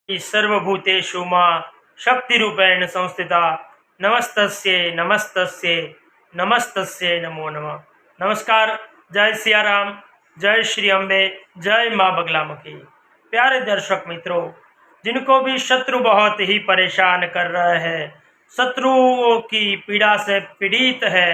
सर्वभूतेषु मां शक्तिरूपेण संस्थिता नमस्तस्यै नमस्तस्यै नमस्तस्यै नमो नमः। नमस्कार। जय सिया राम, जय श्री अम्बे, जय माँ बगलामुखी। प्यारे दर्शक मित्रों, जिनको भी शत्रु बहुत ही परेशान कर रहे हैं, शत्रुओं की पीड़ा से पीड़ित है,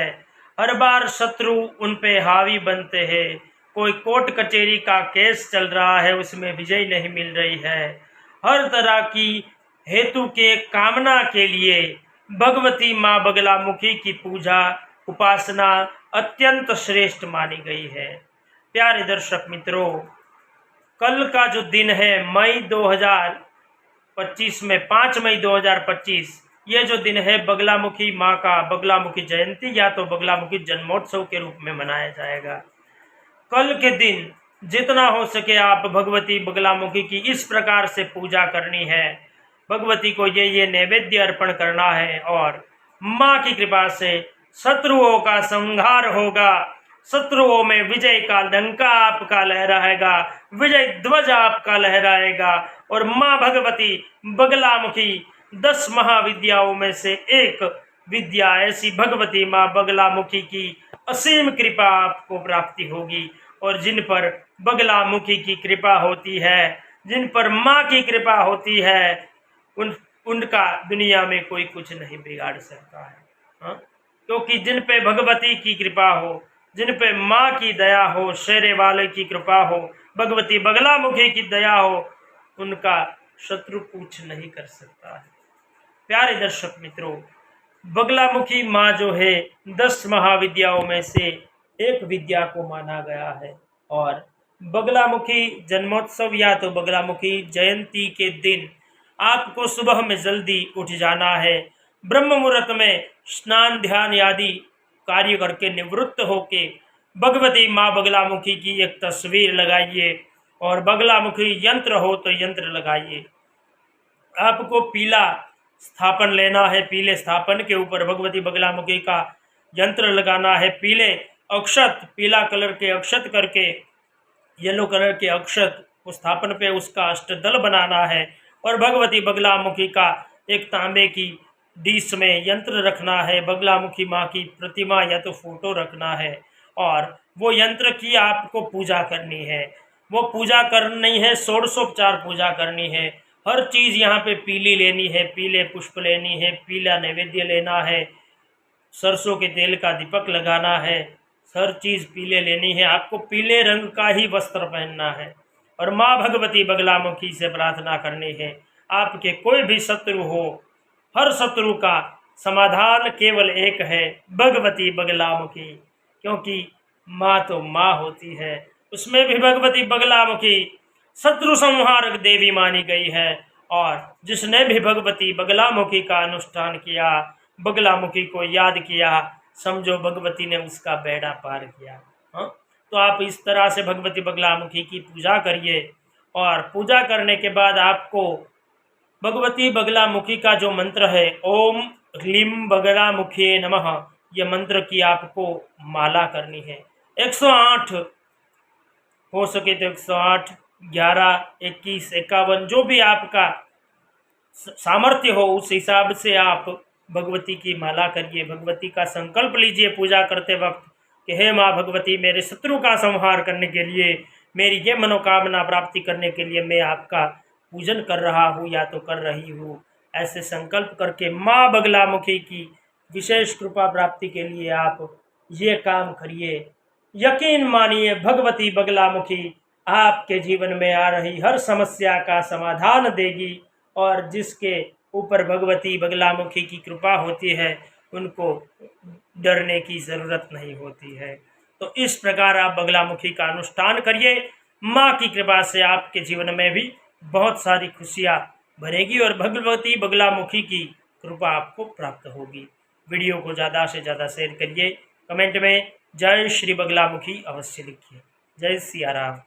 हर बार शत्रु उन पे हावी बनते हैं, कोई कोर्ट कचहरी का केस चल रहा है उसमें विजय नहीं मिल रही है, हर तरह की हेतु के कामना के लिए भगवती माँ बगलामुखी की पूजा उपासना अत्यंत श्रेष्ठ मानी गई है। प्यारे दर्शक मित्रों, कल का जो दिन है मई 2025 में 5 मई 2025, ये जो दिन है बगलामुखी माँ का बगलामुखी जयंती या तो बगलामुखी जन्मोत्सव के रूप में मनाया जाएगा। कल के दिन जितना हो सके आप भगवती बगलामुखी की इस प्रकार से पूजा करनी है। भगवती को ये नैवेद्य अर्पण करना है और माँ की कृपा से शत्रुओं का संहार होगा, शत्रुओं में विजय का डंका आपका लहराएगा, विजय ध्वज आपका लहराएगा और माँ भगवती बगलामुखी 10 महाविद्याओं में से एक विद्या ऐसी भगवती माँ बगलामुखी की असीम कृपा आपको प्राप्ति होगी। और जिन पर बगलामुखी की कृपा होती है, जिन पर माँ की कृपा होती है, उनका दुनिया में कोई कुछ नहीं बिगाड़ सकता है। हाँ? क्योंकि जिन पे भगवती की कृपा हो, जिन पे माँ की दया हो, शेरे वाले की कृपा हो, भगवती बगलामुखी की दया हो, उनका शत्रु कुछ नहीं कर सकता है। प्यारे दर्शक मित्रों, बगलामुखी माँ जो है 10 महाविद्याओं में से एक विद्या को माना गया है और बगलामुखी जन्मोत्सव या तो बगलामुखी जयंती के दिन आपको सुबह में जल्दी उठ जाना है। ब्रह्म मुहूर्त में स्नान ध्यान आदि कार्य करके निवृत्त होके भगवती माँ बगलामुखी की एक तस्वीर लगाइए और बगलामुखी यंत्र हो तो यंत्र लगाइए। आपको पीला स्थापन लेना है, पीले स्थापन के ऊपर भगवती बगलामुखी का यंत्र लगाना है। पीले अक्षत, पीला कलर के अक्षत करके येलो कलर के अक्षत उस स्थापन पे उसका अष्टदल बनाना है और भगवती बगलामुखी का एक तांबे की डिश में यंत्र रखना है, बगलामुखी माँ की प्रतिमा या तो फोटो रखना है और वो यंत्र की आपको पूजा करनी है। वो पूजा करनी है, षोडशोपचार पूजा करनी है। हर चीज़ यहाँ पे पीली लेनी है, पीले पुष्प लेनी है, पीला नैवेद्य लेना है, सरसों के तेल का दीपक लगाना है, हर चीज़ पीले लेनी है। आपको पीले रंग का ही वस्त्र पहनना है और माँ भगवती बगलामुखी से प्रार्थना करनी है। आपके कोई भी शत्रु हो, हर शत्रु का समाधान केवल एक है, भगवती बगलामुखी। क्योंकि माँ तो माँ होती है, उसमें भी भगवती बगलामुखी शत्रु संहारक देवी मानी गई है और जिसने भी भगवती बगलामुखी का अनुष्ठान किया, बगलामुखी को याद किया, समझो भगवती ने उसका बेड़ा पार किया। हाँ, तो आप इस तरह से भगवती बगलामुखी की पूजा करिए और पूजा करने के बाद आपको भगवती बगलामुखी का जो मंत्र है ओम ह्लीं बगलामुखी नमः, यह मंत्र की आपको माला करनी है। 108 हो सके तो 108, 11, 21, 51 जो भी आपका सामर्थ्य हो उस हिसाब से आप भगवती की माला करिए। भगवती का संकल्प लीजिए पूजा करते वक्त कि हे माँ भगवती, मेरे शत्रु का संहार करने के लिए, मेरी ये मनोकामना प्राप्ति करने के लिए मैं आपका पूजन कर रहा हूँ या तो कर रही हूँ। ऐसे संकल्प करके माँ बगलामुखी की विशेष कृपा प्राप्ति के लिए आप ये काम करिए। यकीन मानिए भगवती बगलामुखी आपके जीवन में आ रही हर समस्या का समाधान देगी और जिसके ऊपर भगवती बगलामुखी की कृपा होती है उनको डरने की ज़रूरत नहीं होती है। तो इस प्रकार आप बगलामुखी का अनुष्ठान करिए। माँ की कृपा से आपके जीवन में भी बहुत सारी खुशियाँ भरेगी और भगवती बगलामुखी की कृपा आपको प्राप्त होगी। वीडियो को ज़्यादा से ज़्यादा शेयर करिए। कमेंट में जय श्री बगलामुखी अवश्य लिखिए। जय सिया राम।